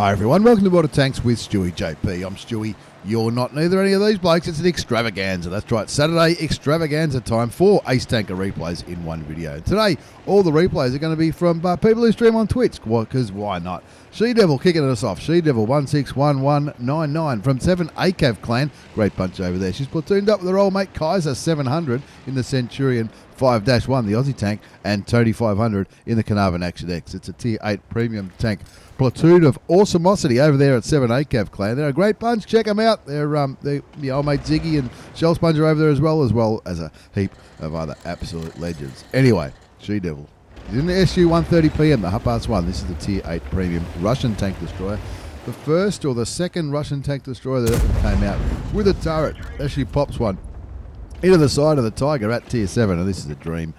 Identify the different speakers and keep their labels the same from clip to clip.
Speaker 1: Hi everyone, welcome to Water Tanks with StewiejP. I'm Stewie. You're not neither any of these blokes. It's an extravaganza. That's right, Saturday extravaganza time for Ace Tanker replays in one video. Today, all the replays are going to be from people who stream on Twitch, because why not? Shedevil kicking us off. Shedevil161199 from 7 ACAV clan. Great bunch over there. She's platooned up with her old mate Kaiser 700 in the Centurion 5-1, the Aussie tank, and Tony 500 in the Carnarvon Action X. It's a Tier 8 premium tank platoon of awesomosity over there at 7 ACAV clan. They're a great bunch. Check them out. They're the old mate Ziggy and Shell Sponge are over there as well as a heap of other absolute legends. Anyway, Shedevil is in the SU130PM, the Hotchkiss. This is the Tier 8 premium Russian tank destroyer. The first or the second Russian tank destroyer that ever came out with a turret. Actually pops one into the side of the Tiger at Tier 7, and this is a dream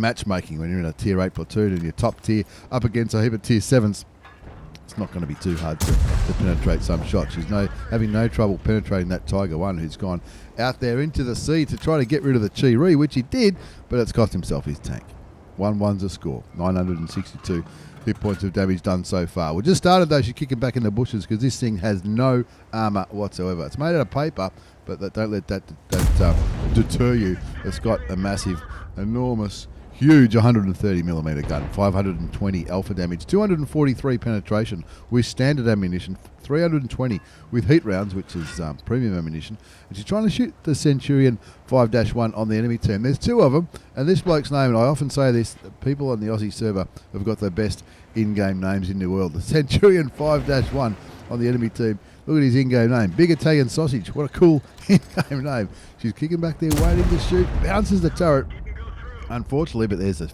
Speaker 1: matchmaking when you're in a Tier 8 platoon and your top tier up against a heap of Tier 7s. It's not going to be too hard to penetrate some shots. She's having no trouble penetrating that Tiger 1 who's gone out there into the sea to try to get rid of the Chi-Ri, which he did, but it's cost himself his tank. 1-1's a score, 962 hit points of damage done so far. We just started though, she's kicking back in the bushes because this thing has no armour whatsoever. It's made out of paper, but don't let that deter you. It's got a massive, enormous, huge 130mm gun, 520 alpha damage, 243 penetration with standard ammunition, 320 with heat rounds, which is premium ammunition. And she's trying to shoot the Centurion 5-1 on the enemy team. There's two of them, and this bloke's name, and I often say this, people on the Aussie server have got the best in-game names in the world. The Centurion 5-1 on the enemy team. Look at his in-game name, Big Italian Sausage. What a cool in-game name. She's kicking back there, waiting to shoot, bounces the turret. Unfortunately, but there's a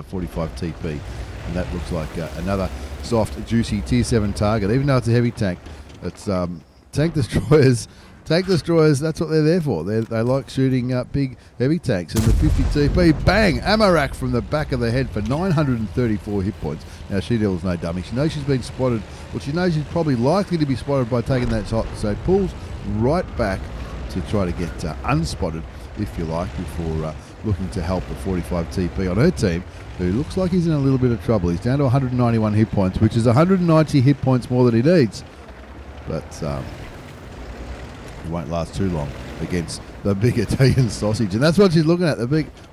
Speaker 1: 45 TP, and that looks like another soft, juicy Tier 7 target. Even though it's a heavy tank, it's tank destroyers. Tank destroyers, that's what they're there for. They like shooting big, heavy tanks. And the 50 TP, bang, ammo rack from the back of the head for 934 hit points. Now, Shedevil's no dummy. She knows she's been spotted. Well, she knows she's probably likely to be spotted by taking that shot, so pulls right back to try to get unspotted, if you like, before looking to help the 45 TP on her team, who looks like he's in a little bit of trouble. He's down to 191 hit points, which is 190 hit points more than he needs. But he won't last too long against the Big Italian Sausage. And that's what she's looking at.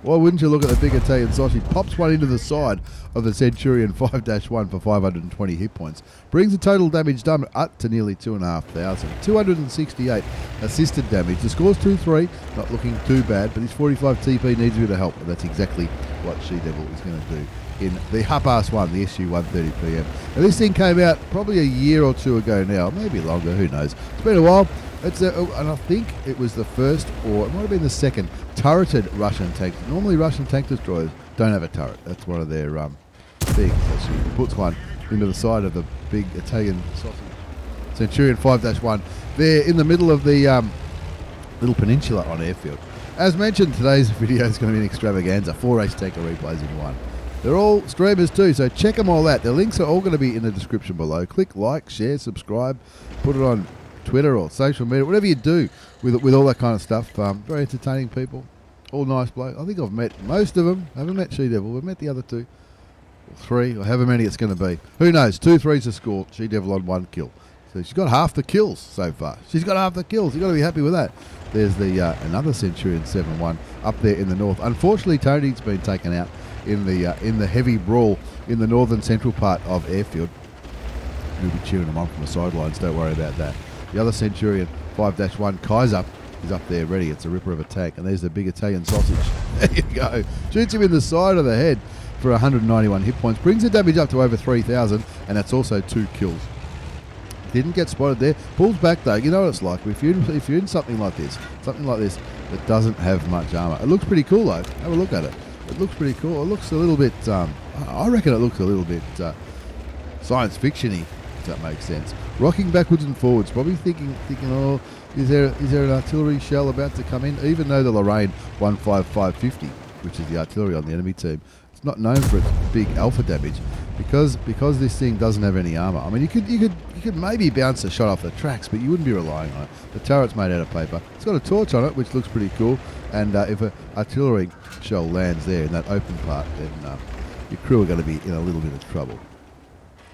Speaker 1: Why wouldn't you look at the Big Italian Sausage? Pops one into the side of the Centurion 5-1 for 520 hit points. Brings the total damage done up to nearly 2,500. 268 assisted damage. The score's 2-3. Not looking too bad, but his 45 TP needs a bit of help. And that's exactly what Shedevil is going to do in the Hotchkiss, the SU130PM. And this thing came out probably a year or two ago now. Maybe longer, who knows. It's been a while. And I think it was the first, or it might have been the second, turreted Russian tank. Normally Russian tank destroyers don't have a turret. That's one of their things. So she puts one into the side of the Big Italian Sausage Centurion 5-1 there in the middle of the little peninsula on airfield. As mentioned, today's video is going to be an extravaganza. 4 Ace Tanker replays in one. They're all streamers too, so check them all out. The links are all going to be in the description below. Click like, share, subscribe, put it on Twitter or social media, whatever you do with all that kind of stuff. Very entertaining people, all nice blokes. I think I've met most of them. I haven't met Shedevil. We've met the other two, or 3, or however many it's going to be. Who knows? 2-3's a score. Shedevil on 1 kill. So she's got half the kills so far. She's got half the kills. You've got to be happy with that. There's the another Centurion 7-1 up there in the north. Unfortunately, Tony's been taken out in the heavy brawl in the northern central part of airfield. We'll be cheering them on from the sidelines. Don't worry about that. The other Centurion 5-1 Kaiser is up there ready. It's a ripper of a tank. And there's the Big Italian Sausage. There you go. Shoots him in the side of the head for 191 hit points. Brings the damage up to over 3,000. And that's also 2 kills. Didn't get spotted there. Pulls back though. You know what it's like. If you're in something like this that doesn't have much armor. It looks pretty cool though. Have a look at it. It looks pretty cool. It looks a little bit, I reckon it looks a little bit science fiction-y, if that makes sense. Rocking backwards and forwards, probably thinking, oh, is there an artillery shell about to come in? Even though the Lorraine 15550, which is the artillery on the enemy team, it's not known for its big alpha damage, because this thing doesn't have any armor. I mean, you could maybe bounce a shot off the tracks, but you wouldn't be relying on it. The turret's made out of paper. It's got a torch on it, which looks pretty cool. And if an artillery shell lands there in that open part, then your crew are going to be in a little bit of trouble.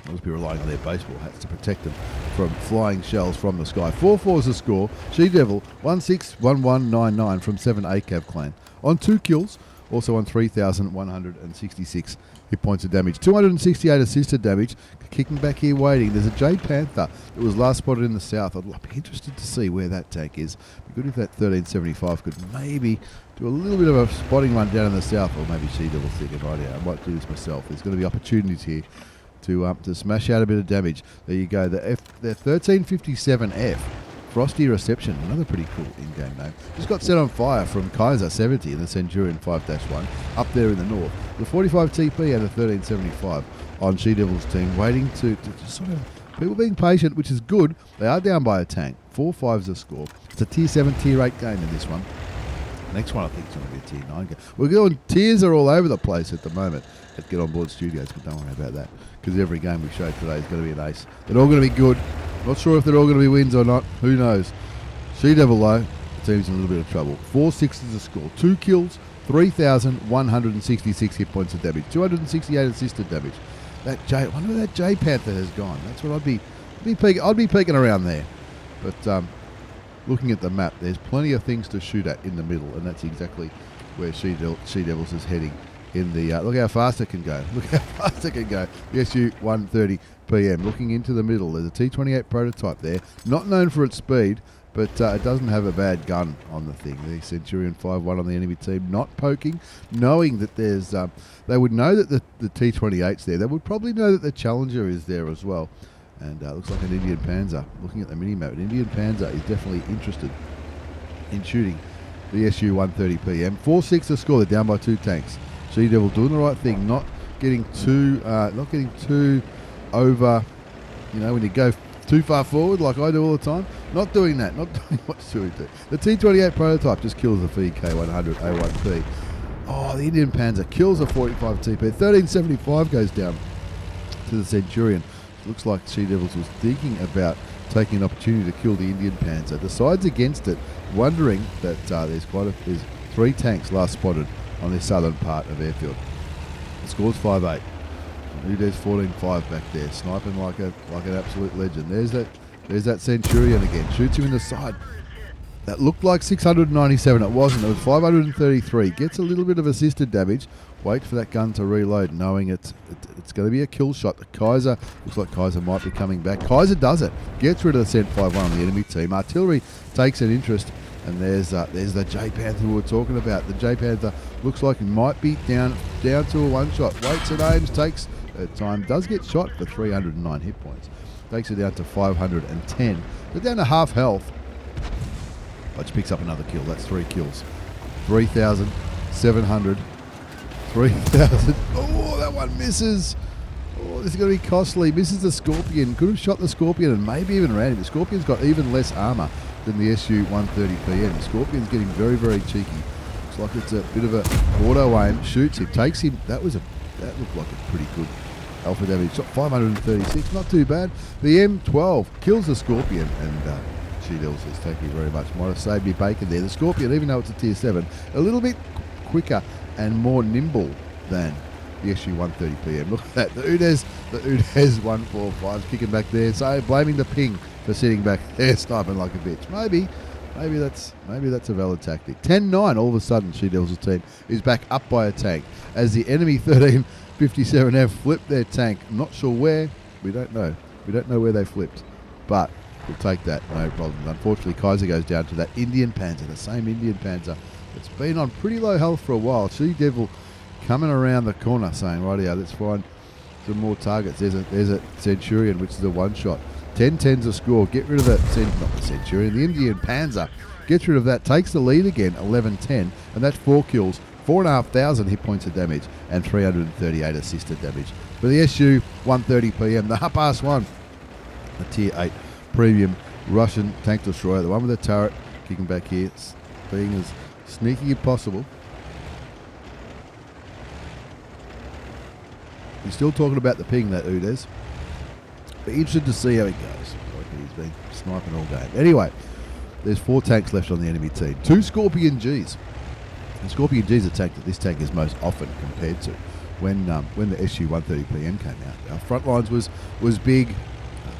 Speaker 1: They'll just be relying on their baseball hats to protect them from flying shells from the sky. 4-4 is the score. She-Devil 161199 from 7 ACAV clan. On 2 kills, also on 3,166 hit points of damage. 268 assisted damage. Kicking back here waiting. There's a J Panther that was last spotted in the south. I'd be interested to see where that tank is. Be good if that 1375 could maybe do a little bit of a spotting run down in the south, or maybe She-Devil's thinking, right here, I might do this myself. There's going to be opportunities here to smash out a bit of damage. There you go. The 1357F. Frosty Reception, another pretty cool in-game name. Just got set on fire from Kaiser 70 in the Centurion 5-1 up there in the north. The 45 TP and the 1375 on She-Devil's team, waiting to just sort of, people being patient, which is good. They are down by a tank. 4-5's the score. It's a Tier 7, Tier 8 game in this one. Next one I think is going to be a Tier 9 game. We're going, tiers are all over the place at the moment at Get On Board Studios, but don't worry about that, because every game we show today is going to be an ace. They're all going to be good. Not sure if they're all going to be wins or not. Who knows? She-Devil, though, the team's in a little bit of trouble. 4-6 is the score. 2 kills, 3,166 hit points of damage. 268 assisted damage. I wonder where that J Panther has gone. That's what I'd be peeking around there. But looking at the map, there's plenty of things to shoot at in the middle, and that's exactly where She-Devils is heading. In the look how fast it can go. Look how fast it can go. The SU130PM. Looking into the middle, there's a T28 prototype there. Not known for its speed, but it doesn't have a bad gun on the thing. The Centurion 5-1 on the enemy team, not poking, knowing that there's. They would know that the T28's there. They would probably know that the Challenger is there as well. And looks like an Indian Panzer. Looking at the mini-map, an Indian Panzer is definitely interested in shooting the SU130PM. 4-6 the score. They're down by 2 tanks. She-Devil doing the right thing, not getting too over, when you go too far forward like I do all the time. Not doing that, not doing what Stewie do. The T28 prototype just kills the VK100 A1P. Oh, the Indian Panzer kills a 45 TP. 1375 goes down to the Centurion. Looks like She-Devils was thinking about taking an opportunity to kill the Indian Panzer. Decides against it, wondering that there's 3 tanks last spotted on this southern part of airfield. The score's 5-8. There's 14-5 back there, sniping like an absolute legend. There's that Centurion again. Shoots him in the side. That looked like 697. It wasn't. It was 533. Gets a little bit of assisted damage. Wait for that gun to reload, knowing it's going to be a kill shot. The Kaiser, looks like Kaiser might be coming back. Kaiser does it. Gets rid of the Cent 5-1 on the enemy team. Artillery takes an interest. And there's the J Panther we were talking about. The J Panther looks like it might be down to a one-shot. Waits and aims, takes time, does get shot for 309 hit points. Takes it down to 510. They're down to half health. Which picks up another kill. That's 3 kills. 3,700. 3,000. Oh, that one misses. Oh, this is going to be costly. Misses the Scorpion. Could have shot the Scorpion and maybe even ran him. The Scorpion's got even less armor than the SU130PM. The Scorpion's getting very, very cheeky. Looks like it's a bit of a auto aim. Shoots him, takes him. That looked like a pretty good alpha damage. Shot 536, not too bad. The M12 kills the Scorpion, and She-Devil says, thank you very much. Might have saved me bacon there. The Scorpion, even though it's a Tier 7, a little bit quicker and more nimble than the SU130PM. Look at that. The Udez 145 kicking back there. So blaming the ping for sitting back there, sniping like a bitch. Maybe that's a valid tactic. 10-9, all of a sudden, She-Devil's team is back up by a tank as the enemy 1357F flipped their tank. I'm not sure where. We don't know. We don't know where they flipped, but we'll take that. No problem. Unfortunately, Kaiser goes down to that Indian Panzer, the same Indian Panzer that's been on pretty low health for a while. She-Devil coming around the corner, saying, "Right here, let's find some more targets." There's a Centurion, which is a one-shot. 10-10's a score. Get rid of that, not the Centurion, the Indian Panzer. Gets rid of that, takes the lead again, 11-10, and that's 4 kills, 4,500 hit points of damage, and 338 assisted damage. For the SU-130PM, the up-ass one, a Tier 8 premium Russian tank destroyer, the one with the turret, kicking back here, being as sneaky as possible. He's still talking about the ping, that Udez. Be interested to see how it goes. He's been sniping all game. Anyway, there's 4 tanks left on the enemy team. 2 Scorpion Gs. The Scorpion Gs are a tank that this tank is most often compared to. when the SU130PM came out. Our front lines was big.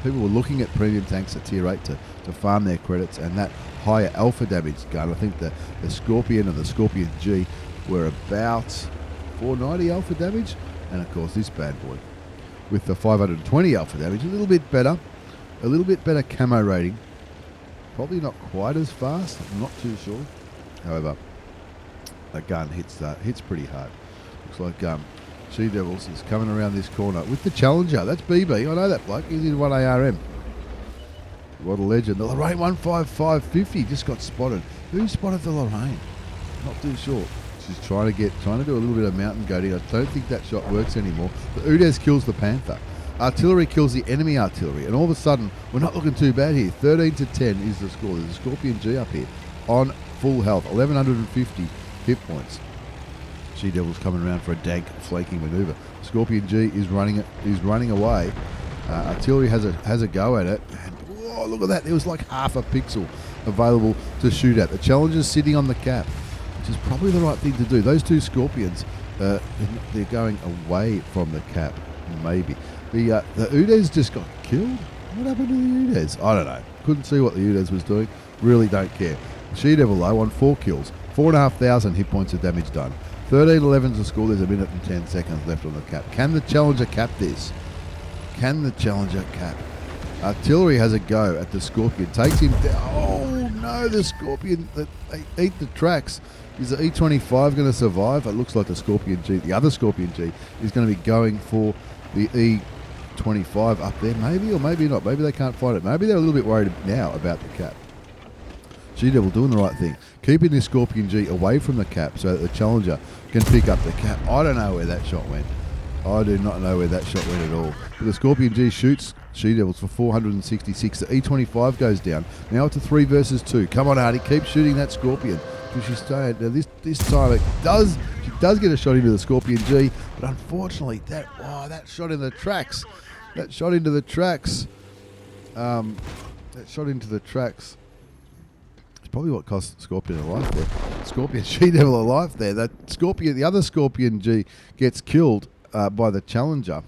Speaker 1: People were looking at premium tanks at Tier 8 to farm their credits, and that higher alpha damage gun, I think the Scorpion and the Scorpion G were about 490 alpha damage, and of course this bad boy with the 520 alpha damage, a little bit better camo rating, probably not quite as fast, I'm not too sure. However, that gun hits pretty hard. Looks like She-Devils is coming around this corner with the Challenger. That's BB. I know that bloke. He's in 1 ARM. What a legend. The Lorraine 15550 just got spotted. Who spotted the Lorraine? Not too sure. She's trying to do a little bit of mountain goating. I don't think that shot works anymore. The Udez kills the Panther. Artillery kills the enemy artillery. And all of a sudden, we're not looking too bad here. 13-10 is the score. There's a Scorpion G up here on full health. 1150 hit points. She-Devil's coming around for a dank flanking maneuver. Scorpion G is running away. Artillery has a go at it. And, oh, look at that. There was like half a pixel available to shoot at. The Challenger's sitting on the cap, which is probably the right thing to do. Those two Scorpions, they're going away from the cap, maybe. The Udez just got killed. What happened to the Udez? I don't know. Couldn't see what the Udez was doing. Really don't care. She-Devil, though, on 4 kills. 4,500 hit points of damage done. 13-11's the score. There's a minute and 10 seconds left on the cap. Can the Challenger cap this? Can the Challenger cap? Artillery has a go at the Scorpion. Takes him down. Oh, no, the Scorpion. They eat the tracks. Is the E25 going to survive? It looks like the Scorpion G, the other Scorpion G, is going to be going for the E25 up there. Maybe or maybe not. Maybe they can't find it. Maybe they're a little bit worried now about the cap. She-Devil doing the right thing. Keeping this Scorpion G away from the cap so that the Challenger can pick up the cap. I don't know where that shot went. I do not know where that shot went at all. But the Scorpion G shoots She-Devils for 466. The E25 goes down. Now it's a 3 versus 2. Come on, Hardy. Keep shooting that Scorpion. She's staying. Now this time she does get a shot into the Scorpion G, but unfortunately that shot in the tracks. That shot into the tracks. Probably what cost Scorpion a life there. Scorpion She-Devil a life there. The other Scorpion G gets killed by the Challenger,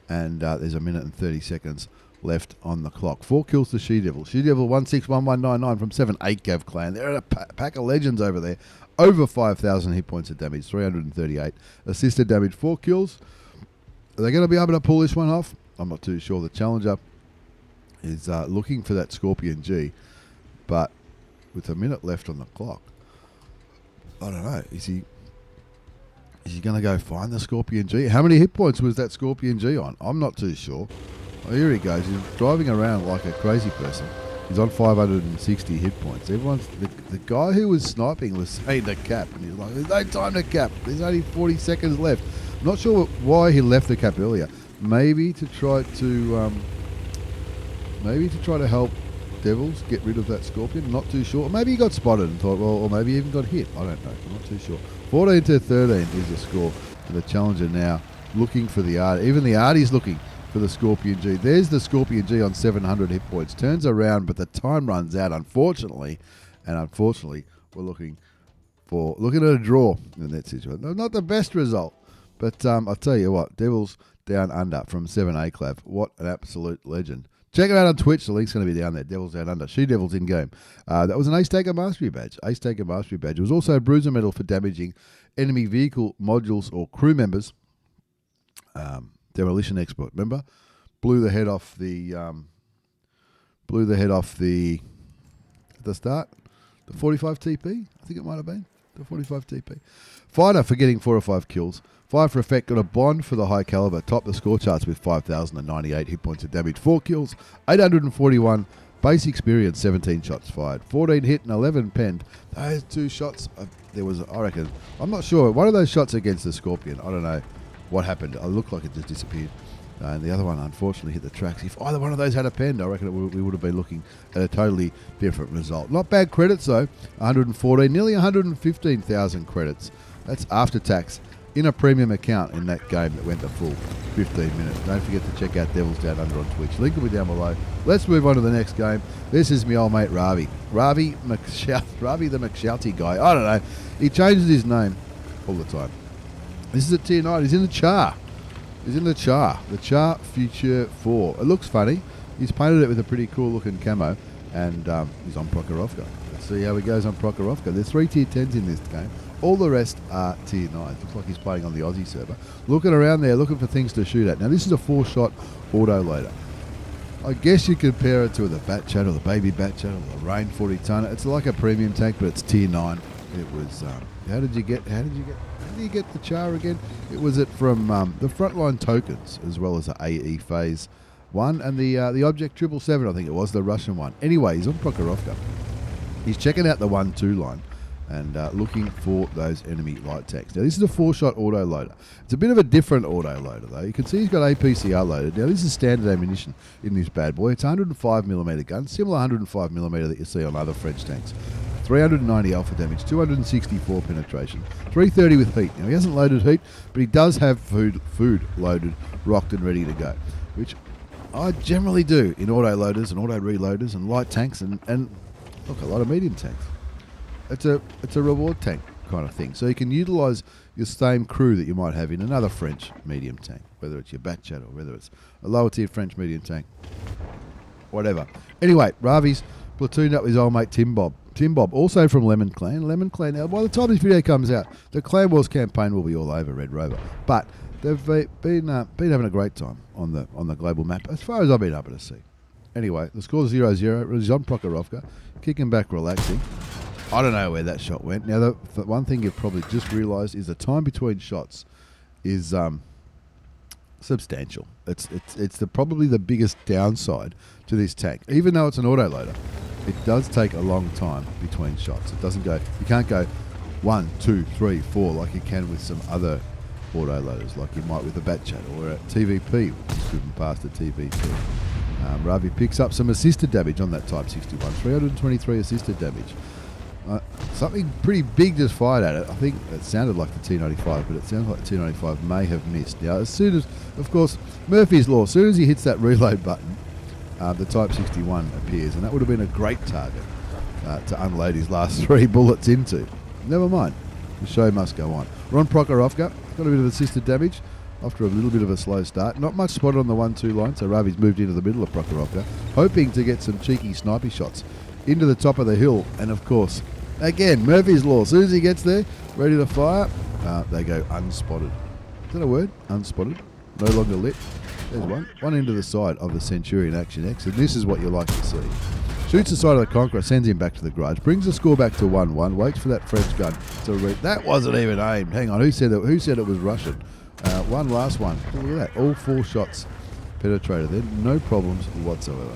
Speaker 1: and there's a minute and 30 seconds left on the clock. 4 kills to She-Devil. She-Devil 161199 from 7-8 Gav Clan. They're a pack of legends over there. Over 5,000 hit points of damage. 338 assisted damage. 4 kills. Are they going to be able to pull this one off? I'm not too sure. The Challenger is looking for that Scorpion G, but with a minute left on the clock, I don't know. Is he going to go find the Scorpion G? How many hit points was that Scorpion G on? I'm not too sure. Oh, here he goes. He's driving around like a crazy person. He's on 560 hit points. The guy who was sniping was saying to cap, and he's like, "There's no time to cap. There's only 40 seconds left." I'm not sure why he left the cap earlier. Maybe to try to help Devils get rid of that Scorpion. Not too sure. Maybe he got spotted and thought, well, or maybe he even got hit. I don't know. I'm not too sure. 14-13 is the score for the Challenger now, looking for the Artie. Even the Artie's looking for the Scorpion G. There's the Scorpion G on 700 hit points. Turns around, but the time runs out, unfortunately. And unfortunately, we're looking at a draw in that situation. Not the best result, but I'll tell you what, Devils Down Under from 7A Clav. What an absolute legend. Check it out on Twitch. The link's going to be down there. Devils Down Under. She-Devils in game. That was an Ace Taker Mastery Badge. Ace Taker Mastery Badge. It was also a Bruiser Medal for damaging enemy vehicle modules or crew members. Demolition expert. Remember? Blew the head off the at the start. The 45 TP. I think it might have been the 45 TP. Fighter for getting 4 or 5 kills. Fire for Effect got a bond for the high caliber. Topped the score charts with 5,098 hit points of damage. 4 kills, 841. Base experience, 17 shots fired. 14 hit and 11 penned. Those 2 shots, there was, I reckon, I'm not sure. One of those shots against the Scorpion, I don't know what happened. It looked like it just disappeared. And the other one, unfortunately, hit the tracks. If either one of those had a penned, I reckon we would have been looking at a totally different result. Not bad credits, though. 114, nearly 115,000 credits. That's after tax. In a premium account in that game that went the full 15 minutes. Don't forget to check out Devils Down Under on Twitch. Link will be down below. Let's move on to the next game. This is my old mate Ravvi. Ravvi the McShouty guy. I don't know. He changes his name all the time. This is a tier 9. He's in the Char. He's in the Char. The Char Futur 4. It looks funny. He's painted it with a pretty cool looking camo. And he's on Prokhorovka. Let's see how he goes on Prokhorovka. There's 3 tier 10s in this game. All the rest are tier 9s. Looks like he's playing on the Aussie server. Looking around there, looking for things to shoot at. Now this is a 4-shot auto-loader. I guess you compare it to the Batchat or the Baby Batchat or the Rain 40 tonner. It's like a premium tank, but it's tier 9. It was. How did you get the Char again? It was from the frontline tokens as well as the AE phase 1 and the Object 777. I think it was the Russian one. Anyway, he's on Prokhorovka. He's checking out the 1-2 line and looking for those enemy light tanks. Now this is a 4-shot auto loader. It's a bit of a different auto loader though. You can see he's got APCR loaded. Now this is standard ammunition in this bad boy. It's 105mm gun, similar 105mm that you see on other French tanks. 390 alpha damage, 264 penetration, 330 with heat. Now he hasn't loaded heat, but he does have food loaded, rocked and ready to go, which I generally do in auto loaders and auto reloaders and light tanks and look, a lot of medium tanks. It's a reward tank kind of thing. So you can utilise your same crew that you might have in another French medium tank, whether it's your Batchat or whether it's a lower tier French medium tank, whatever. Anyway, Ravvi's platooned up with his old mate Tim Bob, also from Lemon Clan. Now, by the time this video comes out, the Clan Wars campaign will be all over Red Rover. But they've been having a great time on the global map, as far as I've been able to see. Anyway, the score's 0-0. He's on Prokhorovka, kicking back, relaxing. I don't know where that shot went. Now, the one thing you've probably just realised is the time between shots is substantial. It's probably the biggest downside to this tank. Even though it's an autoloader, it does take a long time between shots. It doesn't go. You can't go 1, 2, 3, 4 like you can with some other autoloaders, like you might with a Batchat or a TVP, which is driven past a TVP. Ravvi picks up some assisted damage on that Type 61. 323 assisted damage. Something pretty big just fired at it. I think it sounded like the T95, but it sounds like the T95 may have missed. Now, as soon as, of course, Murphy's Law, as soon as he hits that reload button, the Type 61 appears, and that would have been a great target to unload his last 3 bullets into. Never mind. The show must go on. We're on Prokhorovka. Got a bit of assisted damage after a little bit of a slow start. Not much spotted on the 1-2 line, so Ravvi's moved into the middle of Prokhorovka, hoping to get some cheeky sniper shots into the top of the hill. And of course, again, Murphy's Law. As soon as he gets there, ready to fire, they go unspotted. Is that a word? Unspotted. No longer lit. There's one. One into the side of the Centurion Action X, and this is what you like to see. Shoots the side of the Conqueror, sends him back to the garage, brings the score back to 1-1, waits for that French gun to reach. That wasn't even aimed. Hang on, who said it was Russian? One last one. Look at that. All 4 shots penetrated there. No problems whatsoever.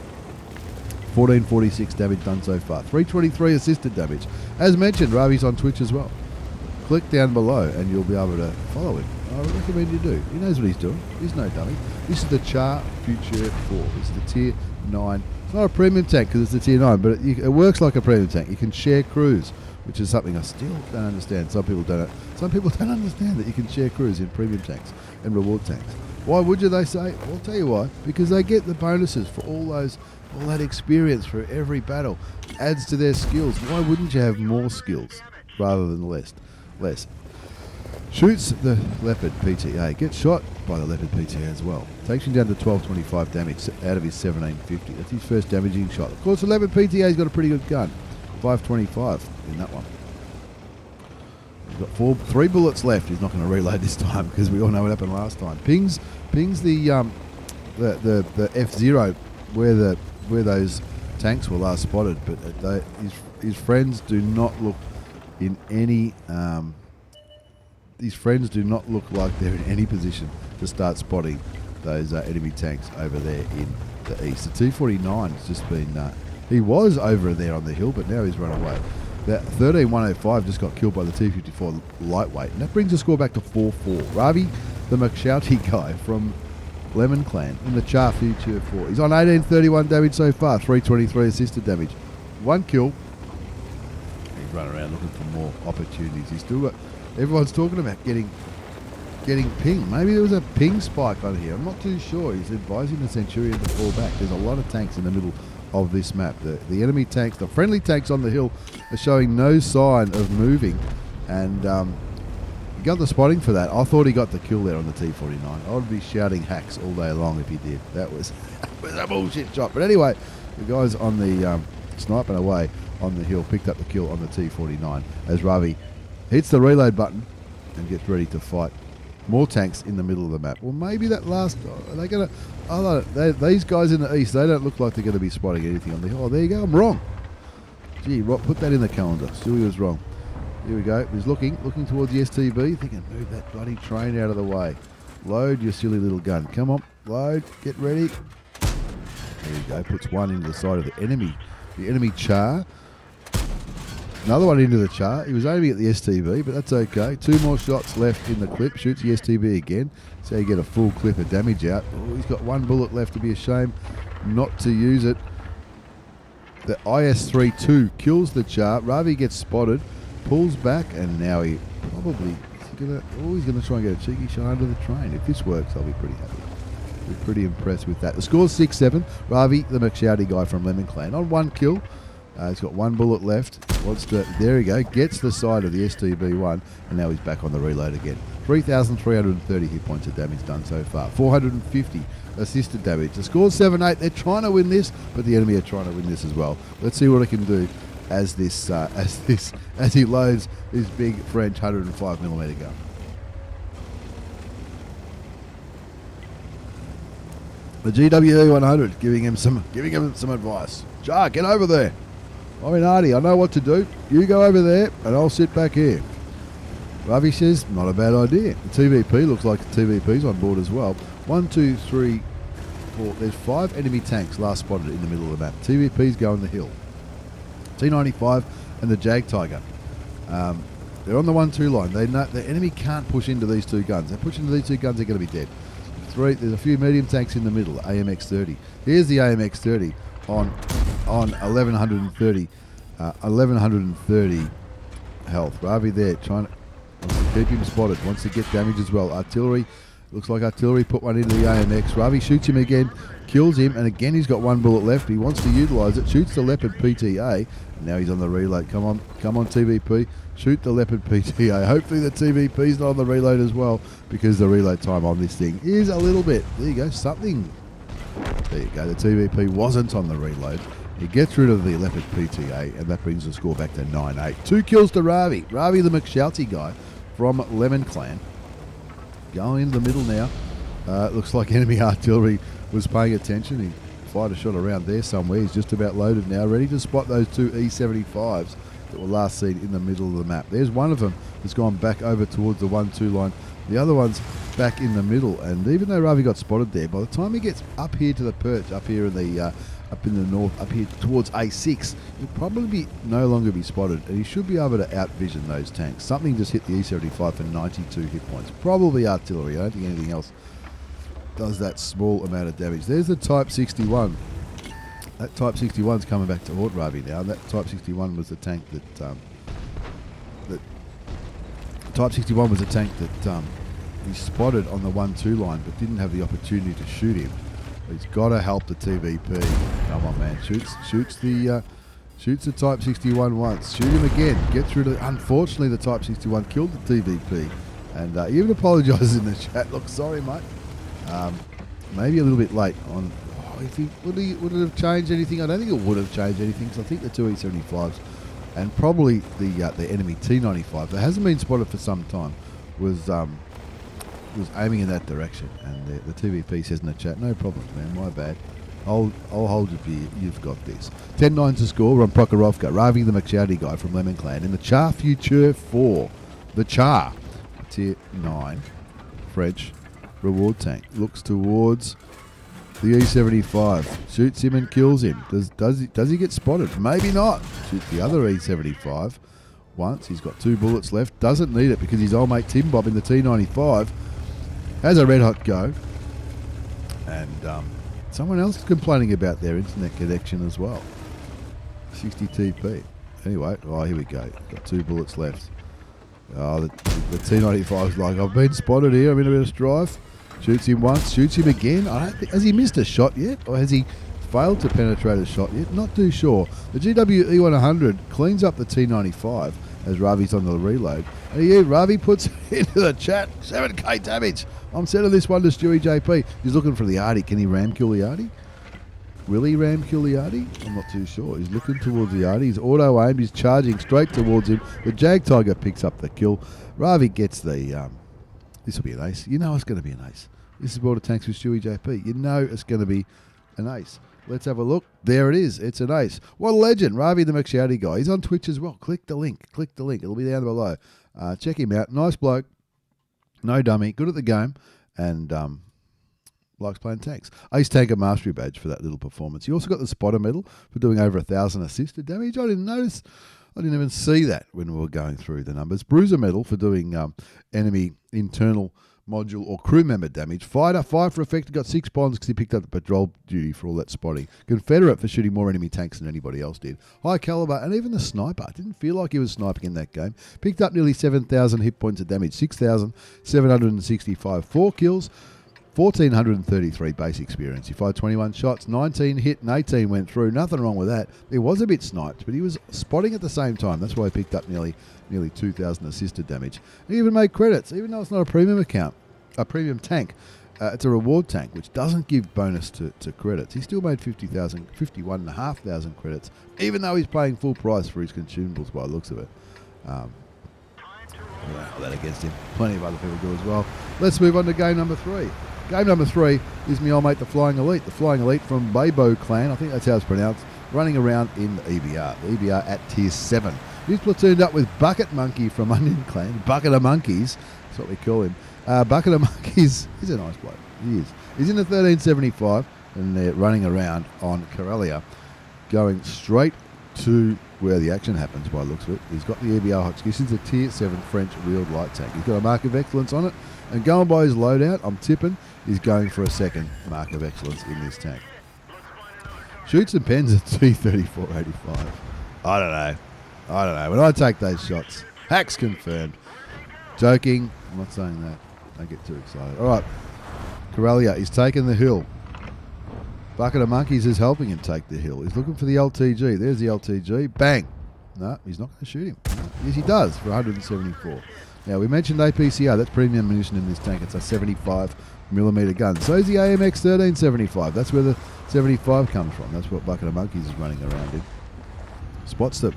Speaker 1: 1446 damage done so far. 323 assisted damage. As mentioned, Ravvi's on Twitch as well. Click down below and you'll be able to follow him. I recommend you do. He knows what he's doing. He's no dummy. This is the Char Futur 4. This is the tier 9. It's not a premium tank because it's a tier 9, but it works like a premium tank. You can share crews, which is something I still don't understand. Some people don't understand that you can share crews in premium tanks and reward tanks. Why would you, they say? Well, I'll tell you why. Because they get the bonuses for all that experience for every battle. Adds to their skills. Why wouldn't you have more skills rather than less? Shoots the Leopard PTA. Gets shot by the Leopard PTA as well. Takes him down to 1225 damage out of his 1750. That's his first damaging shot. Of course, the Leopard PTA's got a pretty good gun. 525 in that one. He's got 3 bullets left. He's not going to reload this time because we all know what happened last time. Pings the F0 where those tanks were last spotted, but his friends do not look in any. These friends do not look like they're in any position to start spotting those enemy tanks over there in the east. The T-49 has just been. He was over there on the hill, but now he's run away. That 13105 just got killed by the T-54 lightweight, and that brings the score back to 4-4. Ravvi, the McShouty guy from Lemon Clan in the Char Futur 4. He's on 1831 damage so far, 323 assisted damage. 1 kill. He's running around looking for more opportunities. He's still got. Everyone's talking about getting ping. Maybe there was a ping spike on here. I'm not too sure. He's advising the Centurion to fall back. There's a lot of tanks in the middle of this map. The enemy tanks, the friendly tanks on the hill are showing no sign of moving. And got the spotting for that. I thought he got the kill there on the T49. I would be shouting hacks all day long if he did. That was a bullshit shot. But anyway, the guys on the sniping away on the hill picked up the kill on the T49 as Ravvi hits the reload button and gets ready to fight more tanks in the middle of the map. Well, maybe that last... Are they going to... These guys in the east, they don't look like they're going to be spotting anything on the hill. Oh, there you go. I'm wrong. Gee, Rob, put that in the calendar. Stewie was wrong. Here we go. He's looking towards the STB, thinking, move that bloody train out of the way. Load your silly little gun. Come on, load, get ready. There you go. Puts one into the side of the enemy Char. Another one into the Char. He was aiming at the STB, but that's okay. 2 more shots left in the clip. Shoots the STB again. So you get a full clip of damage out. Oh, he's got 1 bullet left. To be a shame not to use it. The IS-32 kills the Char. Ravvi gets spotted, pulls back, and now he probably... he's going to try and get a cheeky shot under the train. If this works, I'll be pretty happy. Be pretty impressed with that. The score's 6-7. Ravvi, the McShouty guy from Lemon Clan, on 1 kill. He's got 1 bullet left. There he go. Gets the side of the STB1, and now he's back on the reload again. 3,330 hit points of damage done so far. 450 assisted damage. The score's 7-8. They're trying to win this, but the enemy are trying to win this as well. Let's see what it can do as he loads his big French 105mm gun. The GWE100 giving him some advice. Char, get over there. I'm in Artie. I know what to do. You go over there, and I'll sit back here. Ravvi says, not a bad idea. The TVP looks like the TVP's on board as well. 1, 2, 3, 4. There's 5 enemy tanks last spotted in the middle of the map. TVP's going the hill. T95 and the Jag Tiger. They're on the 1-2 line. They know the enemy can't push into these 2 guns. They push into these 2 guns, they're going to be dead. There's a few medium tanks in the middle. AMX-30. Here's the AMX-30 on 1130 health. Ravvi there trying to keep him spotted. Wants to get damage as well. Artillery. Looks like artillery put one into the AMX. Ravvi shoots him again, kills him, and again he's got 1 bullet left. He wants to utilise it. Shoots the Leopard PTA. Now he's on the reload. Come on TVP. Shoot the Leopard PTA. Hopefully the TVP's not on the reload as well, because the reload time on this thing is a little bit. There you go. Something. There you go. The TVP wasn't on the reload. He gets rid of the Leopard PTA, and that brings the score back to 9-8. 2 kills to Ravvi. Ravvi, the McShouty guy from Lemon Clan. Going into the middle now. Looks like enemy artillery was paying attention. He fired a shot around there somewhere. He's just about loaded now, ready to spot those 2 E75s that were last seen in the middle of the map. There's one of them that's gone back over towards the 1-2 line. The other one's back in the middle, and even though Ravvi got spotted there, by the time he gets up here to the perch, up here in the north, up here towards A6, he'll probably no longer be spotted, and he should be able to outvision those tanks. Something just hit the E75 for 92 hit points. Probably artillery. I don't think anything else does that small amount of damage. There's the Type 61. That Type 61's coming back to haunt Ravvi now. That Type 61 was the tank that Type 61 was a tank that he spotted on the 1-2 line, but didn't have the opportunity to shoot him. He's got to help the TVP. Come on, man! Shoots the Type 61 once. Shoot him again. Gets rid of. Unfortunately, the Type 61 killed the TVP, and he even apologises in the chat. Look, sorry, mate. Maybe a little bit late on. If he would it have changed anything? I don't think it would have changed anything, because I think the 2 E75s and probably the enemy T95 that hasn't been spotted for some time was aiming in that direction, and the TVP says in the chat, no problems, man, my bad. I'll hold your beer. You've got this. 10-9 to score. We're on Prokhorovka. Ravvi, the McShouty guy from Lemon Clan, in the Char Futur 4. The Char, Tier 9 French reward tank, looks towards the E75, shoots him and kills him. Does he get spotted? Maybe not. Shoots the other E75 once. He's got 2 bullets left. Doesn't need it because his old mate Tim Bob in the T95 has a red hot go. And someone else is complaining about their internet connection as well. 60 TP. Anyway, here we go. Got 2 bullets left. The T95 is like, I've been spotted here. I'm in a bit of strife. Shoots him once, shoots him again. I don't think, has he missed a shot yet? Or has he failed to penetrate a shot yet? Not too sure. The GWE100 cleans up the T95 as Ravvi's on the reload. And here, Ravvi puts into the chat, 7k damage. I'm sending this one to stewiejp. He's looking for the Artie. Can he ram kill the Artie? Will he ram kill the Artie? I'm not too sure. He's looking towards the Artie. He's auto-aimed. He's charging straight towards him. The Jag Tiger picks up the kill. Ravvi gets the... this will be an ace. You know it's going to be an ace. This is Border Tanks with stewiejp. You know it's going to be an ace. Let's have a look. There it is. It's an ace. What a legend. Ravvi the McShouty guy. He's on Twitch as well. Click the link. Click the link. It'll be down below. Check him out. Nice bloke. No dummy. Good at the game. And... likes playing tanks. Ace Tanker Mastery Badge for that little performance. You also got the Spotter Medal for doing over 1,000 assisted damage. I didn't notice. I didn't even see that when we were going through the numbers. Bruiser Medal for doing enemy internal module or crew member damage. Fighter, 5 for effect. Got 6 bonds because he picked up the patrol duty for all that spotting. Confederate for shooting more enemy tanks than anybody else did. High Caliber and even the Sniper. Didn't feel like he was sniping in that game. Picked up nearly 7,000 hit points of damage. 6,765. 4 kills. 1,433 base experience. He fired 21 shots, 19 hit and 18 went through. Nothing wrong with that. He was a bit sniped, but he was spotting at the same time. That's why he picked up nearly 2,000 assisted damage. He even made credits, even though it's not a premium account, a premium tank. It's a reward tank, which doesn't give bonus to credits. He still made 51,500 credits, even though he's paying full price for his consumables by the looks of it. That against him. Plenty of other people do as well. Let's move on to game number 3. Game number 3 is my old mate, the Flying Elite. The Flying Elite from Baybo clan, I think that's how it's pronounced, running around in the EBR. The EBR at tier 7. He's platooned up with Bucket Monkey from Onion Clan. Bucket of Monkeys, that's what we call him. Bucket of Monkeys, he's a nice bloke. He is. He's in the 1375, and they're running around on Corellia, going straight to where the action happens by the looks of it. He's got the EBR Hotchkiss. It's a tier 7 French wheeled light tank. He's got a mark of excellence on it, and going by his loadout, I'm tipping he's going for a second mark of excellence in this tank. Shoots and pens at T3485. I don't know. When I take those shots, hacks confirmed. Joking. I'm not saying that. Don't get too excited. All right. Corellia, he's taking the hill. Bucket of Monkeys is helping him take the hill. He's looking for the LTG. There's the LTG. Bang. No, he's not going to shoot him. No. Yes, he does for 174. Now, we mentioned APCR. That's premium munition in this tank. It's a 75mm gun. So is the AMX 1375. That's where the 75 comes from. That's what Bucket of Monkeys is running around in. Spots them.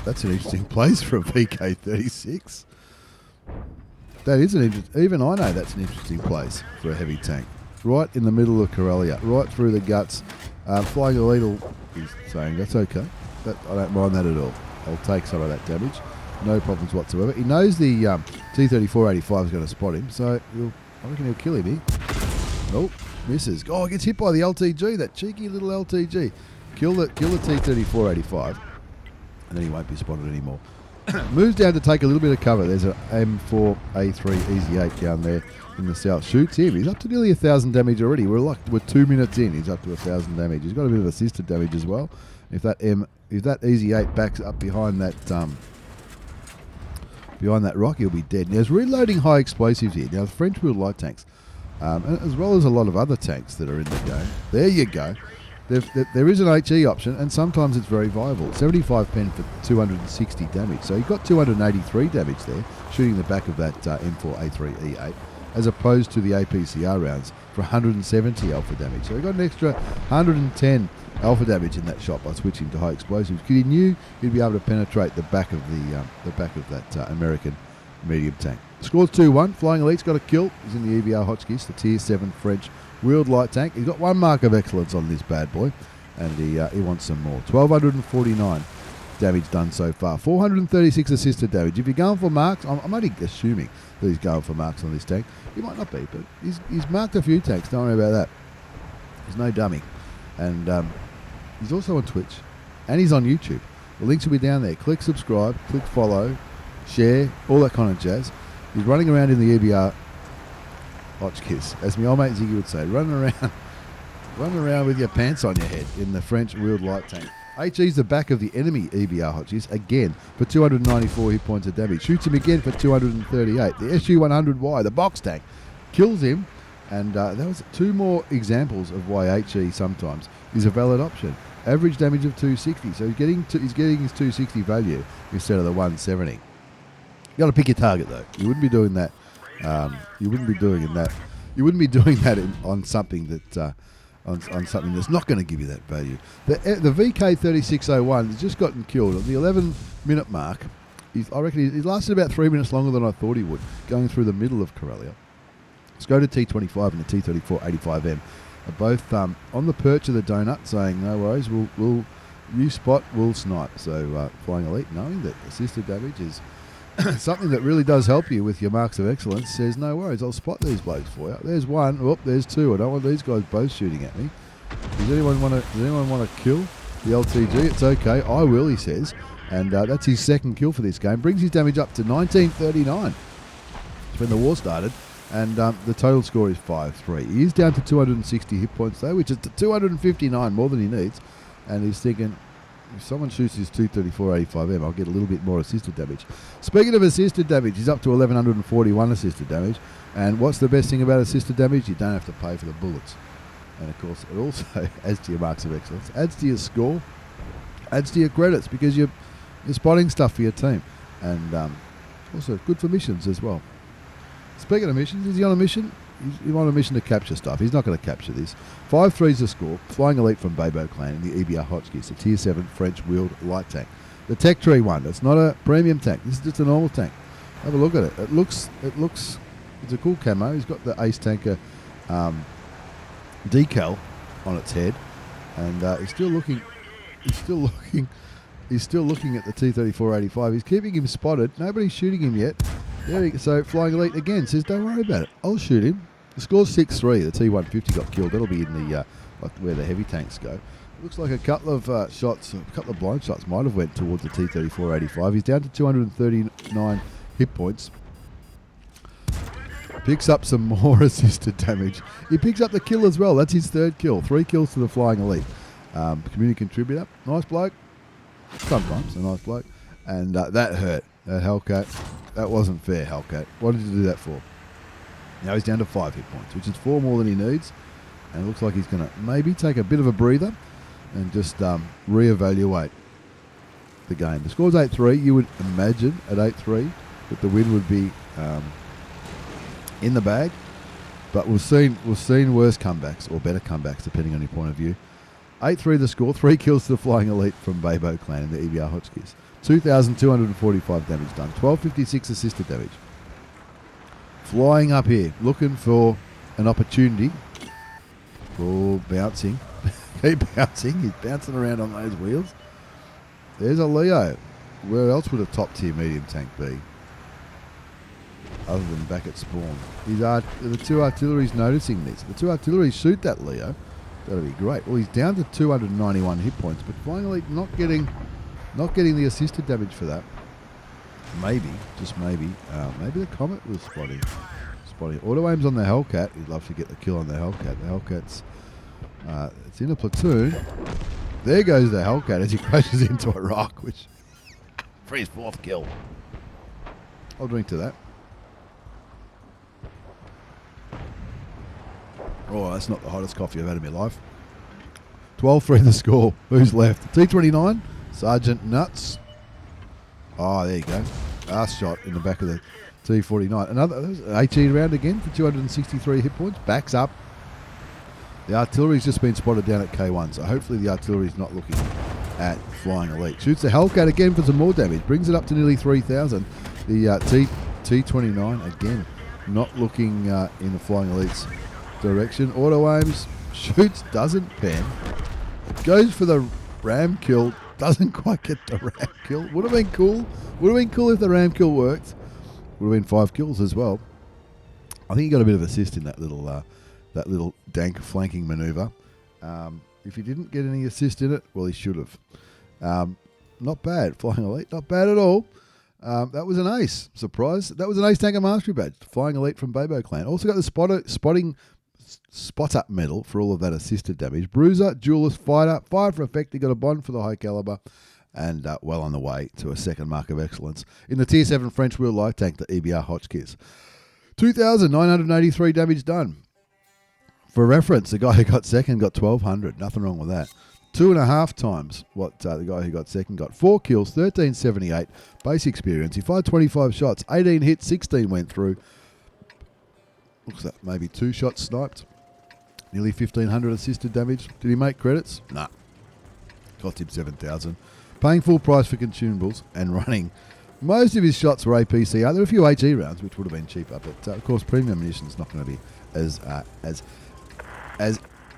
Speaker 1: That's an interesting place for a VK36. That is an interesting... Even I know that's an interesting place for a heavy tank. Right in the middle of Corellia. Right through the guts. Flying Elite is saying that's okay. I don't mind that at all. I'll take some of that damage. No problems whatsoever. He knows the T3485 is going to spot him, so I reckon he'll kill him here. Nope, misses. Oh, gets hit by the LTG, that cheeky little LTG. Kill the T3485, and then he won't be spotted anymore. Moves down to take a little bit of cover. There's an M4A3 Easy 8 down there in the south. Shoots him. He's up to nearly 1,000 damage already. We're 2 minutes in. He's up to 1,000 damage. He's got a bit of assisted damage as well. If that Easy 8 backs up behind that rock, he'll be dead. Now, there's reloading high explosives here. Now, the French wheel light tanks, as well as a lot of other tanks that are in the game. There you go. There is an HE option, and sometimes it's very viable. 75 pen for 260 damage. So you've got 283 damage there, shooting the back of that M4A3E8, as opposed to the APCR rounds for 170 alpha damage. So he got an extra 110 alpha damage in that shot by switching to high explosives, because he knew he'd be able to penetrate the back of that American medium tank. Scores 2-1. Flying Elite's got a kill. He's in the EBR Hotchkiss, the tier 7 French wheeled light tank. He's got 1 mark of excellence on this bad boy, and he wants some more. 1,249 damage done so far. 436 assisted damage. If you're going for marks, I'm only assuming that he's going for marks on this tank. He might not be, but he's marked a few tanks. Don't worry about that. He's no dummy. And he's also on Twitch, and he's on YouTube. The links will be down there. Click subscribe, click follow, share, all that kind of jazz. He's running around in the EBR Hotchkiss, as my old mate Ziggy would say, running around with your pants on your head in the French wheeled light tank. HE's the back of the enemy EBR Hotchkiss, again for 294 hit points of damage. Shoots him again for 238. The SU130Y, the box tank, kills him, and that was 2 more examples of why HE sometimes is a valid option. Average damage of 260. So he's getting his 260 value instead of the 170. You got to pick your target though. You wouldn't be doing that. You wouldn't be doing that. You wouldn't be doing that on something that on something that's not going to give you that value. The VK3601 has just gotten killed at the 11-minute mark. I reckon he lasted about 3 minutes longer than I thought he would, going through the middle of Corellia. Let's go to T25 and the T3485M. Are both on the perch of the donut, saying no worries, we'll you spot, we'll snipe. So Flying Elite, knowing that assisted damage is something that really does help you with your marks of excellence, says no worries, I'll spot these blokes for you. There's one, oh, there's two. I don't want these guys both shooting at me. Does anyone want to kill the LTG? It's okay, I will, he says, and that's his second kill for this game. Brings his damage up to 1939. It's when the war started. And the total score is 5-3. He is down to 260 hit points though, which is 259 more than he needs. And he's thinking, if someone shoots his 234-85M, I'll get a little bit more assisted damage. Speaking of assisted damage, he's up to 1141 assisted damage. And what's the best thing about assisted damage? You don't have to pay for the bullets. And of course, it also adds to your marks of excellence, adds to your score, adds to your credits because you're spotting stuff for your team. And also good for missions as well. Speaking of missions, is he on a mission? He's on a mission to capture stuff. He's not going to capture this. 5-3 is the score. Flying Elite from Babo Clan in the EBR Hotchkiss, a Tier 7 French wheeled light tank. The Tech Tree one. It's not a premium tank. This is just a normal tank. Have a look at it. It looks. It's a cool camo. He's got the Ace Tanker decal on its head, and he's still looking at the T34-85. He's keeping him spotted. Nobody's shooting him yet. So Flying Elite again says, don't worry about it. I'll shoot him. The score's 6-3. The T150 got killed. That'll be in the where the heavy tanks go. Looks like a couple of shots, a couple of blind shots might have went towards the T34-85. He's down to 239 hit points. Picks up some more assisted damage. He picks up the kill as well. That's his third kill. 3 kills to the Flying Elite. Community contributor. Nice bloke. Sometimes a nice bloke. And that hurt. That Hellcat. That wasn't fair, Hellcat. What did you do that for? Now he's down to 5 hit points, which is 4 more than he needs. And it looks like he's going to maybe take a bit of a breather and just reevaluate the game. The score's 8-3. You would imagine at 8-3 that the win would be in the bag. But we've seen worse comebacks or better comebacks, depending on your point of view. 8-3 the score. 3 kills to the Flying Elite from Babo Clan in the EBR Hotchkiss. 2,245 damage done. 1,256 assisted damage. Flying up here, looking for an opportunity for bouncing. Keep bouncing. He's bouncing around on those wheels. There's a Leo. Where else would a top tier medium tank be? Other than back at spawn. The 2 artillery's noticing this. The 2 artillery shoot that Leo. That'll be great. Well, he's down to 291 hit points, but finally not getting the assisted damage for that. Maybe, just maybe the Comet was spotting. Auto aims on the Hellcat. He'd love to get the kill on the Hellcat. The Hellcat's it's in a platoon. There goes the Hellcat as he crashes into a rock, which for his 4th kill. I'll drink to that. Oh, that's not the hottest coffee I've had in my life. 12-3 the score. Who's left? T29, Sergeant Nuts. Oh, there you go. Last shot in the back of the T49. Another 18 round again for 263 hit points. Backs up. The artillery's just been spotted down at K1, so hopefully the artillery's not looking at Flying Elite. Shoots the Hellcat again for some more damage. Brings it up to nearly 3,000. The T29 again not looking in the Flying Elite's direction. Auto aims, shoots, doesn't pen. Goes for the ram kill, doesn't quite get the ram kill. Would have been cool. Would have been cool if the ram kill worked. Would have been 5 kills as well. I think he got a bit of assist in that little dank flanking maneuver. If he didn't get any assist in it, well, he should have. Not bad, Flying Elite. Not bad at all. That was an ace. Surprise. That was an ace tanker mastery badge. Flying Elite from Babo Clan. Also got the spotting spot up medal for all of that assisted damage. Bruiser, duelist, fighter, fire for effect. He got a bond for the high caliber, and well on the way to a second mark of excellence in the Tier 7 French wheel light tank, the EBR Hotchkiss. 2,983 damage done. For reference, the guy who got second got 1,200. Nothing wrong with that. 2.5 times what the guy who got second got. 4 kills, 1378 base experience. He fired 25 shots, 18 hits, 16 went through. Looks like maybe 2 shots sniped. Nearly 1,500 assisted damage. Did he make credits? Nah. Cost him 7,000. Paying full price for consumables and running. Most of his shots were APCR. There were a few HE rounds, which would have been cheaper, but of course, premium munitions not going to be as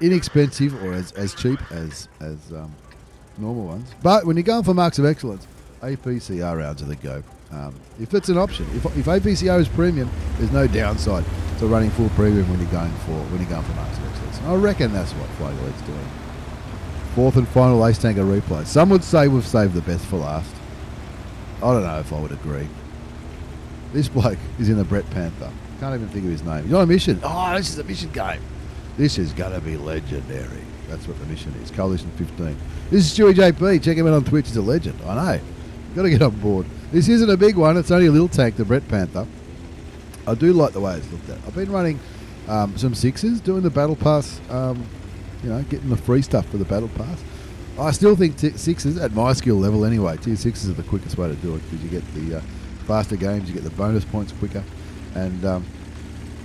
Speaker 1: inexpensive or as cheap as normal ones. But when you're going for marks of excellence, APCR rounds are the go. If it's an option, if APCR is premium, there's no downside to running full premium when you're going for marks of excellence. I reckon that's what Flying Elite's doing. 4th and final Ace Tanker replay. Some would say we've saved the best for last. I don't know if I would agree. This bloke is in the Bret Panther. Can't even think of his name. He's on a mission. Oh, this is a mission game. This is going to be legendary. That's what the mission is. Coalition 15. This is stewiejp. Check him out on Twitch. He's a legend. I know. Got to get on board. This isn't a big one. It's only a little tank, the Bret Panther. I do like the way it's looked at. I've been running some 6s, doing the battle pass, getting the free stuff for the battle pass. I still think 6s, at my skill level anyway, tier 6s are the quickest way to do it because you get the faster games, you get the bonus points quicker. And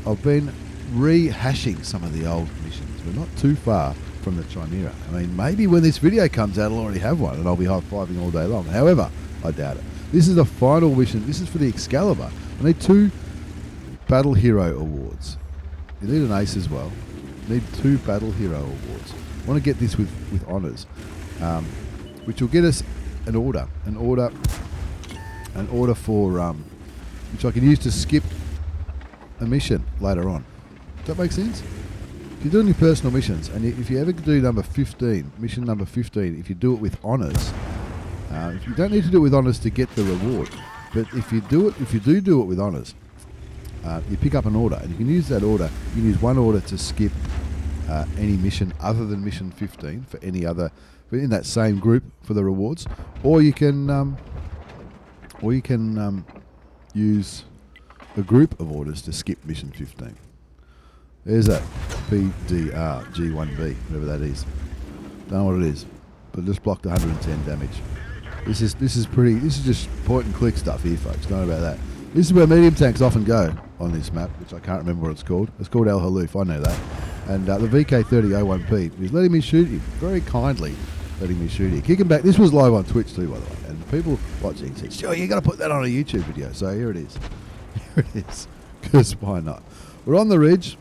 Speaker 1: I've been rehashing some of the old missions. We're not too far from the Chimera. I mean, maybe when this video comes out, I'll already have one and I'll be high-fiving all day long. However, I doubt it. This is the final mission. This is for the Excalibur. I need 2 Battle Hero awards. You need an ace as well. You need 2 Battle Hero awards. I want to get this with honours, which will get us an order for which I can use to skip a mission later on. Does that make sense? If you're doing your personal missions, and if you ever do mission number 15, if you do it with honours, you don't need to do it with honours to get the reward. But if you do it with honours, you pick up an order, and you can use that order. You can use one order to skip any mission other than mission 15 for any other in that same group for the rewards, or you can use a group of orders to skip mission 15. There's that PDR G1B, whatever that is. Don't know what it is, but just blocked 110 damage. This is just point and click stuff here, folks. Don't know about that. This is where medium tanks often go on this map, which I can't remember what it's called. It's called El Haloof, I know that. And the VK3001P is letting me shoot him, very kindly letting me shoot him. Kicking back, this was live on Twitch too, by the way. And people watching said, sure, you got to put that on a YouTube video. So here it is. Here it is. Because why not? We're on the ridge,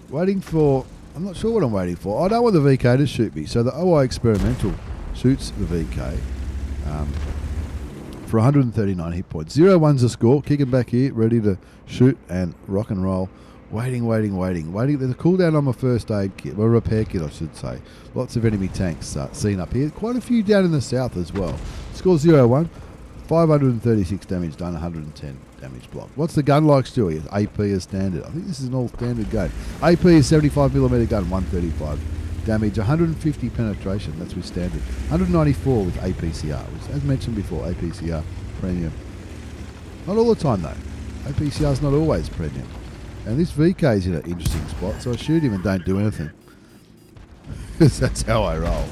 Speaker 1: waiting for, I'm not sure what I'm waiting for. I don't want the VK to shoot me. So the OI Experimental shoots the VK. For 139 hit points. 0-1's the score. Kicking back here, ready to shoot and rock and roll. Waiting. There's a cooldown on my first aid kit, my repair kit, I should say. Lots of enemy tanks seen up here. Quite a few down in the south as well. Score 0-1. 536 damage done, 110 damage blocked. What's the gun like, Stewie? AP is standard. I think this is an all standard gun. AP is 75mm gun, 135 damage, 150 penetration, that's with standard. 194 with APCR, which, as mentioned before, APCR premium. Not all the time though. APCR is not always premium. And this VK is in an interesting spot, so I shoot him and don't do anything. Because that's how I roll.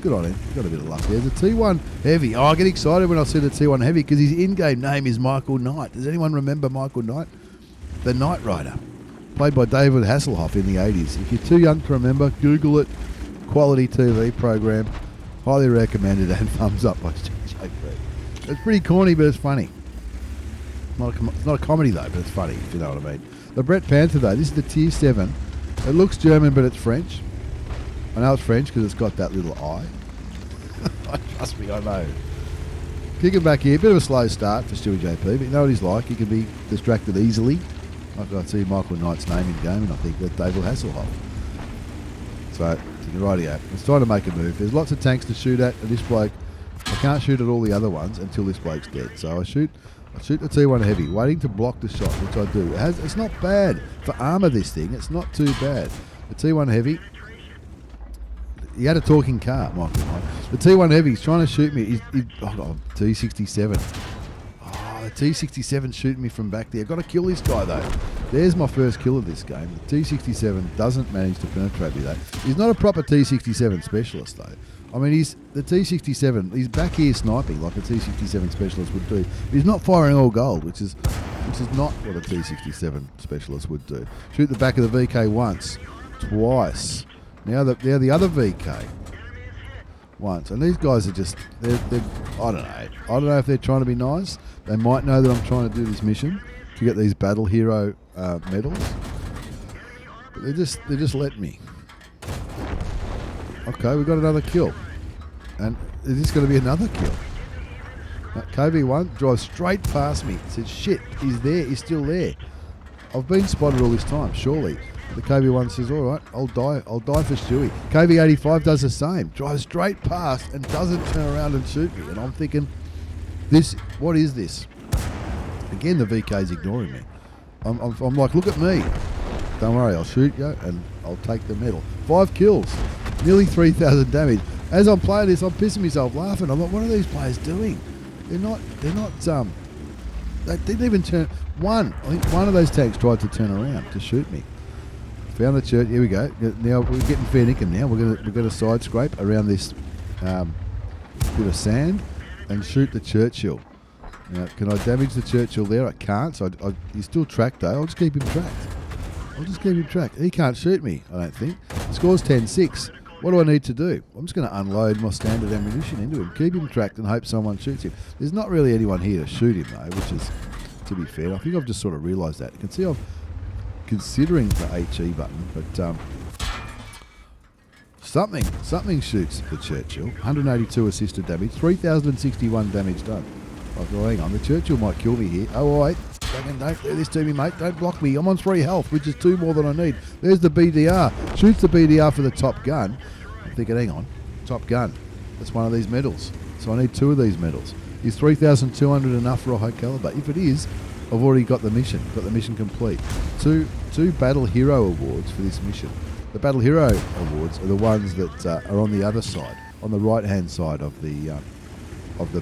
Speaker 1: Good on him. Got a bit of luck there. The T1 Heavy. Oh, I get excited when I see the T1 Heavy because his in-game name is Michael Knight. Does anyone remember Michael Knight? The Knight Rider. Played by David Hasselhoff in the 80s. If you're too young to remember, Google it. Quality TV program. Highly recommended and thumbs up by JP. It's pretty corny, but it's funny. It's not a comedy though, but it's funny, if you know what I mean. The Bret Panther though, this is the tier 7. It looks German, but it's French. I know it's French because it's got that little eye. Trust me, I know. Kicking back here, bit of a slow start for stewiejp, but you know what he's like. He can be distracted easily. I see Michael Knight's name in game, and I think that's David Hasselhoff. So, rightio. It's time to make a move. There's lots of tanks to shoot at, and this bloke, I can't shoot at all the other ones until this bloke's dead. So I shoot the T1 Heavy, waiting to block the shot, which I do. It's not bad for armor, this thing. It's not too bad. The T1 Heavy, he had a talking car, Michael Knight. The T1 Heavy, he's trying to shoot me. T67. Oh, the T67 shooting me from back there. I've got to kill this guy, though. There's my first kill of this game. The T67 doesn't manage to penetrate me though. He's not a proper T67 specialist though. I mean, he's the T67. He's back here sniping like a T67 specialist would do. He's not firing all gold, which is not what a T67 specialist would do. Shoot the back of the VK once, twice. Now the other VK once, and these guys are just they're I don't know if they're trying to be nice. They might know that I'm trying to do this mission to get these battle hero medals, but they just let me. Okay, we got another kill. And is this going to be another kill? KV1 drives straight past me. Says, shit, he's there. He's still there. I've been spotted all this time, surely. The KV1 says, all right, I'll die for Stewie. KV85 does the same. Drives straight past and doesn't turn around and shoot me. And I'm thinking, what is this? Again, the VK's ignoring me. I'm like, look at me. Don't worry, I'll shoot you and I'll take the medal. 5 kills. Nearly 3,000 damage. As I'm playing this, I'm pissing myself laughing. I'm like, what are these players doing? They didn't even turn. I think one of those tanks tried to turn around to shoot me. Found the church. Here we go. Now we're getting fair nicking now. We're gonna side scrape around this bit of sand and shoot the Churchill. Now, can I damage the Churchill there? I can't. So he's still tracked though. I'll just keep him tracked. He can't shoot me, I don't think. The score's 10-6. What do I need to do? I'm just going to unload my standard ammunition into him, keep him tracked and hope someone shoots him. There's not really anyone here to shoot him though, which is, to be fair, I think I've just sort of realised that. You can see I'm considering the HE button, but something shoots the Churchill. 182 assisted damage, 3,061 damage done. Oh, well, hang on, the Churchill might kill me here. Oh, wait. Don't do this to me, mate. Don't block me. I'm on 3 health, which is 2 more than I need. There's the BDR. Shoots the BDR for the top gun. I'm thinking, hang on, top gun. That's one of these medals. So I need 2 of these medals. Is 3,200 enough for a high caliber? If it is, I've already got the mission complete. Two Battle Hero awards for this mission. The Battle Hero awards are the ones that are on the other side, on the right-hand side of the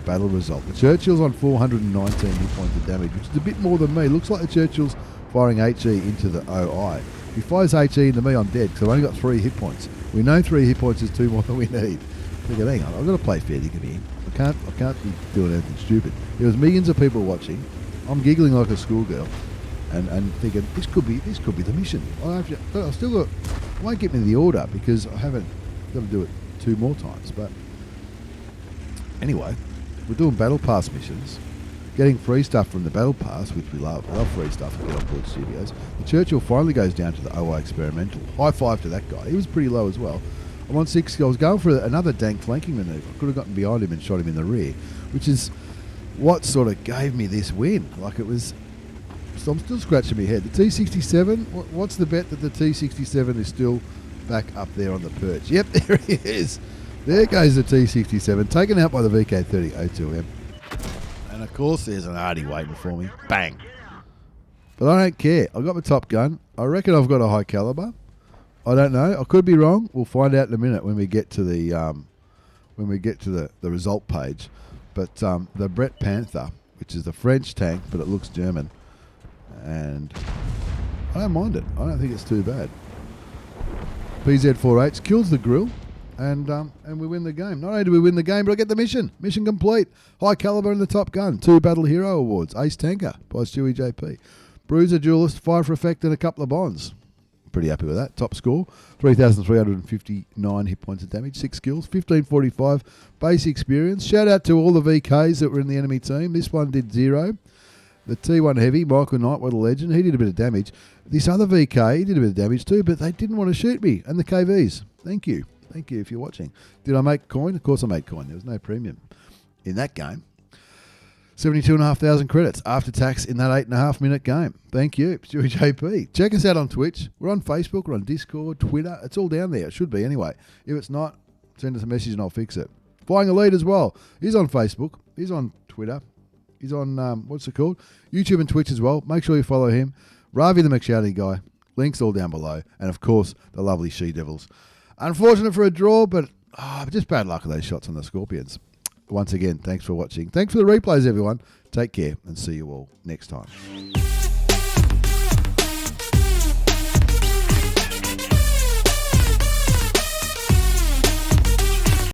Speaker 1: battle result. The Churchill's on 419 hit points of damage, which is a bit more than me. Looks like the Churchill's firing HE into the OI. If he fires HE into me, I'm dead, because I've only got 3 hit points. We know 3 hit points is 2 more than we need. Thinking, hang on, I've got to play fair dinkum here. I can't be doing anything stupid. There was millions of people watching. I'm giggling like a schoolgirl, and thinking this could be the mission. I won't get me the order because I haven't got to do it 2 more times. But anyway, we're doing Battle Pass missions, getting free stuff from the Battle Pass, which we love. I love free stuff at Get On Board Studios. The Churchill finally goes down to the OI Experimental. High five to that guy. He was pretty low as well. I'm on 6 kills. Going for another dank flanking manoeuvre. I could have gotten behind him and shot him in the rear, which is what sort of gave me this win. Like it was. So I'm still scratching my head. The T67. What's the bet that the T67 is still back up there on the perch? Yep, there he is. There goes the T67, taken out by the VK30-02M. And of course there's an Artie waiting for me. Bang. But I don't care. I've got my top gun. I reckon I've got a high caliber. I don't know. I could be wrong. We'll find out in a minute when we get to the result page. But the Bret Panther, which is the French tank, but it looks German. And I don't mind it. I don't think it's too bad. PZ-48 kills the grill. And we win the game. Not only do we win the game, but I get the mission. Mission complete. High caliber in the top gun. 2 Battle Hero awards. Ace Tanker by StewiejP. Bruiser Duelist, 5 for effect and a couple of bonds. Pretty happy with that. Top score. 3,359 hit points of damage. 6 kills. 1545 base experience. Shout out to all the VKs that were in the enemy team. This one did 0. The T1 Heavy, Michael Knight, what a legend. He did a bit of damage. This other VK, he did a bit of damage too, but they didn't want to shoot me. And the KVs. Thank you. Thank you if you're watching. Did I make coin? Of course I made coin. There was no premium in that game. 72,500 credits after tax in that 8.5 minute game. Thank you, StewiejP. Check us out on Twitch. We're on Facebook. We're on Discord, Twitter. It's all down there. It should be anyway. If it's not, send us a message and I'll fix it. Flying Elite as well. He's on Facebook. He's on Twitter. He's on, what's it called? YouTube and Twitch as well. Make sure you follow him. Ravvi the McShouty guy. Links all down below. And of course, the lovely She-Devils. Unfortunate for a draw, but just bad luck with those shots on the Scorpions. Once again, thanks for watching. Thanks for the replays, everyone. Take care and see you all next time.